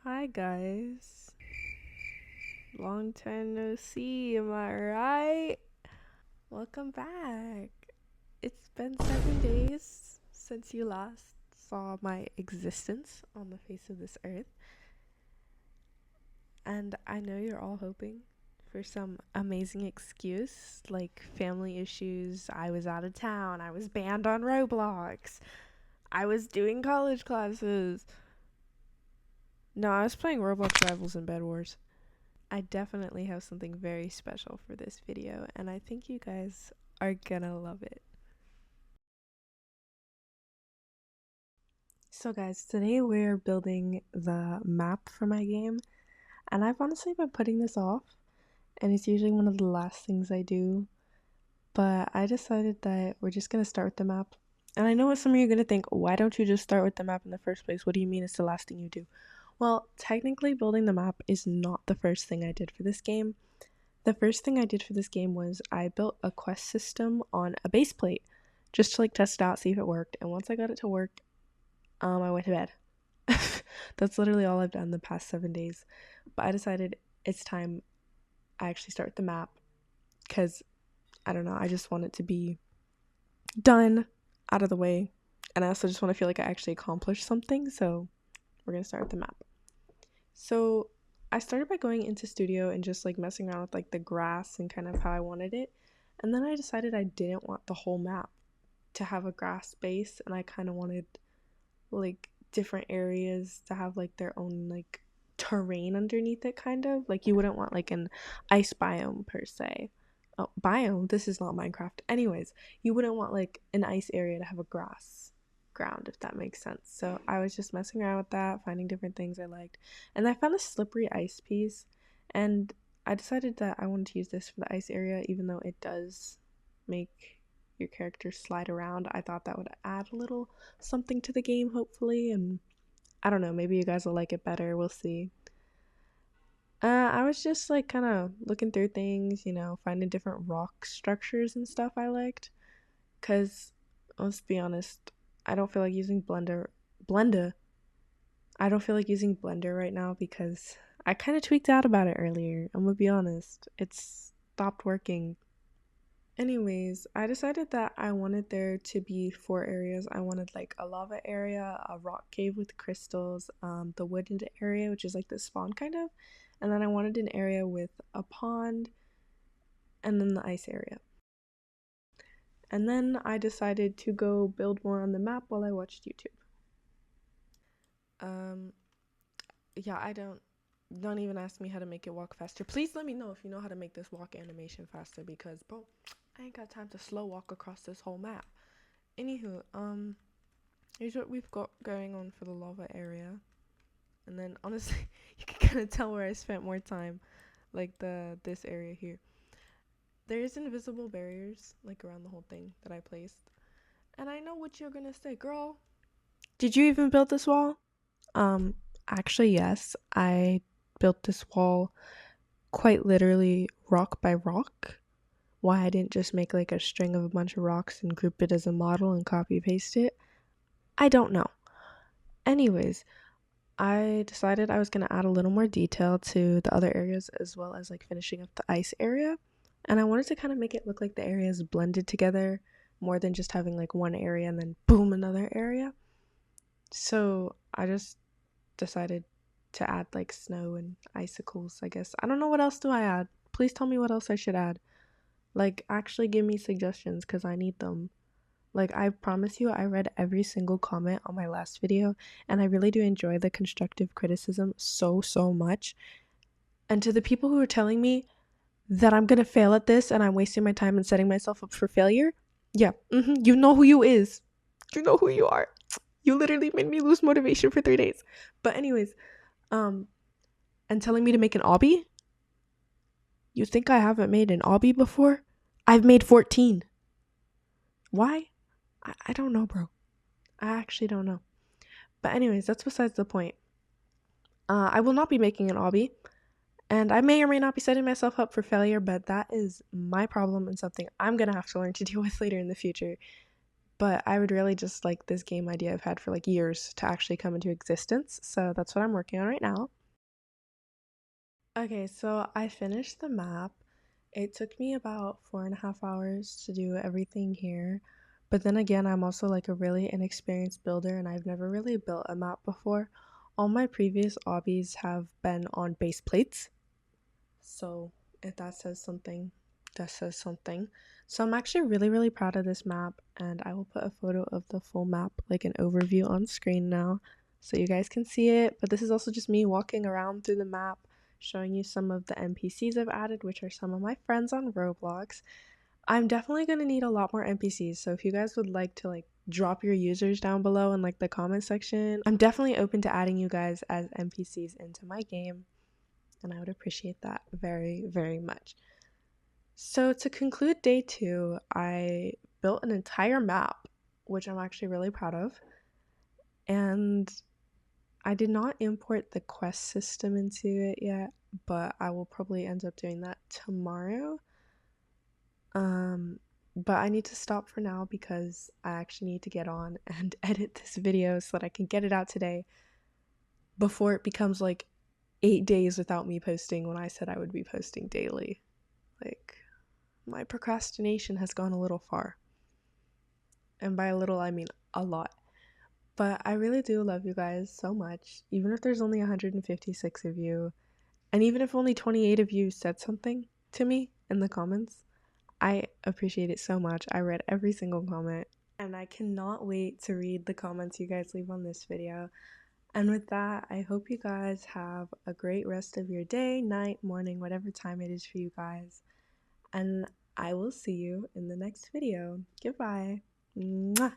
Hi guys. Long time no see, am I right? Welcome back. It's been 7 days since you last saw my existence on the face of this earth. And I know you're all hoping for some amazing excuse like family issues, I was out of town, I was banned on Roblox, I was doing college classes. No, I was playing Roblox Rivals and Bed Wars. I definitely have something very special for this video, and I think you guys are gonna love it. So guys, today we're building the map for my game, and I've honestly been putting this off, and it's usually one of the last things I do, but I decided that we're just gonna start with the map. And I know what some of you are gonna think, why don't you just start with the map in the first place? What do you mean it's the last thing you do? Well, technically building the map is not the first thing I did for this game. The first thing I did for this game was I built a quest system on a base plate just to like test it out, see if it worked. And once I got it to work, I went to bed. That's literally all I've done the past 7 days. But I decided it's time I actually start the map because I don't know, I just want it to be done, out of the way. And I also just want to feel like I actually accomplished something. So we're going to start with the map. So I started by going into studio and just like messing around with like the grass and kind of how I wanted it. And then I decided I didn't want the whole map to have a grass base, and I kind of wanted like different areas to have like their own like terrain underneath it, kind of. Like you wouldn't want like an ice biome per se. Oh, biome? This is not Minecraft. Anyways, you wouldn't want like an ice area to have a grass ground, if that makes sense. So I was just messing around with that, finding different things I liked. And I found a slippery ice piece, and I decided that I wanted to use this for the ice area, even though it does make your character slide around. I thought that would add a little something to the game, hopefully, and I don't know, maybe you guys will like it better. We'll see. I was just like kind of looking through things, finding different rock structures and stuff I liked. Cause let's be honest, I don't feel like using Blender. I don't feel like using Blender right now because I kind of tweaked out about it earlier. I'm gonna be honest, it's stopped working. Anyways, I decided that I wanted there to be 4 areas. I wanted like a lava area, a rock cave with crystals, the wooded area, which is like the spawn kind of, and then I wanted an area with a pond, and then the ice area. And then I decided to go build more on the map while I watched YouTube. Yeah, don't even ask me how to make it walk faster. Please let me know if you know how to make this walk animation faster, because bro, I ain't got time to slow walk across this whole map. Anywho, here's what we've got going on for the lava area. And then honestly, you can kind of tell where I spent more time, like this area here. There's invisible barriers like around the whole thing that I placed. And I know what you're gonna say, girl. Did you even build this wall? Actually, yes. I built this wall quite literally rock by rock. Why I didn't just make like a string of a bunch of rocks and group it as a model and copy paste it, I don't know. Anyways, I decided I was going to add a little more detail to the other areas as well as like finishing up the ice area. And I wanted to kind of make it look like the areas blended together more than just having like one area and then boom, another area. So I just decided to add like snow and icicles, I guess. I don't know what else do I add. Please tell me what else I should add. Like, actually give me suggestions because I need them. Like, I promise you, I read every single comment on my last video, and I really do enjoy the constructive criticism so, so much. And to the people who are telling me that I'm gonna fail at this and I'm wasting my time and setting myself up for failure, yeah, you know who you is. You know who you are. You literally made me lose motivation for 3 days. But anyways, and telling me to make an obby? You think I haven't made an obby before? I've made 14. Why? I don't know, bro. I actually don't know. But anyways, that's besides the point. I will not be making an obby, and I may or may not be setting myself up for failure, but that is my problem and something I'm gonna have to learn to deal with later in the future. But I would really just like this game idea I've had for like years to actually come into existence, so that's what I'm working on right now. Okay, so I finished the map. It took me about 4.5 hours to do everything here. But then again, I'm also like a really inexperienced builder and I've never really built a map before. All my previous obbies have been on base plates. So if that says something, that says something. So I'm actually really, really proud of this map, and I will put a photo of the full map, like an overview on screen now, so you guys can see it. But this is also just me walking around through the map, showing you some of the NPCs I've added, which are some of my friends on Roblox. I'm definitely going to need a lot more NPCs, so if you guys would like to like drop your users down below in like the comment section, I'm definitely open to adding you guys as NPCs into my game, and I would appreciate that very, very much. So, to conclude day 2, I built an entire map, which I'm actually really proud of. And I did not import the quest system into it yet, but I will probably end up doing that tomorrow. But I need to stop for now because I actually need to get on and edit this video so that I can get it out today before it becomes like 8 days without me posting when I said I would be posting daily. Like, my procrastination has gone a little far. And by a little, I mean a lot. But I really do love you guys so much. Even if there's only 156 of you, and even if only 28 of you said something to me in the comments, I appreciate it so much. I read every single comment, and I cannot wait to read the comments you guys leave on this video. And with that, I hope you guys have a great rest of your day, night, morning, whatever time it is for you guys. And I will see you in the next video. Goodbye. Mwah.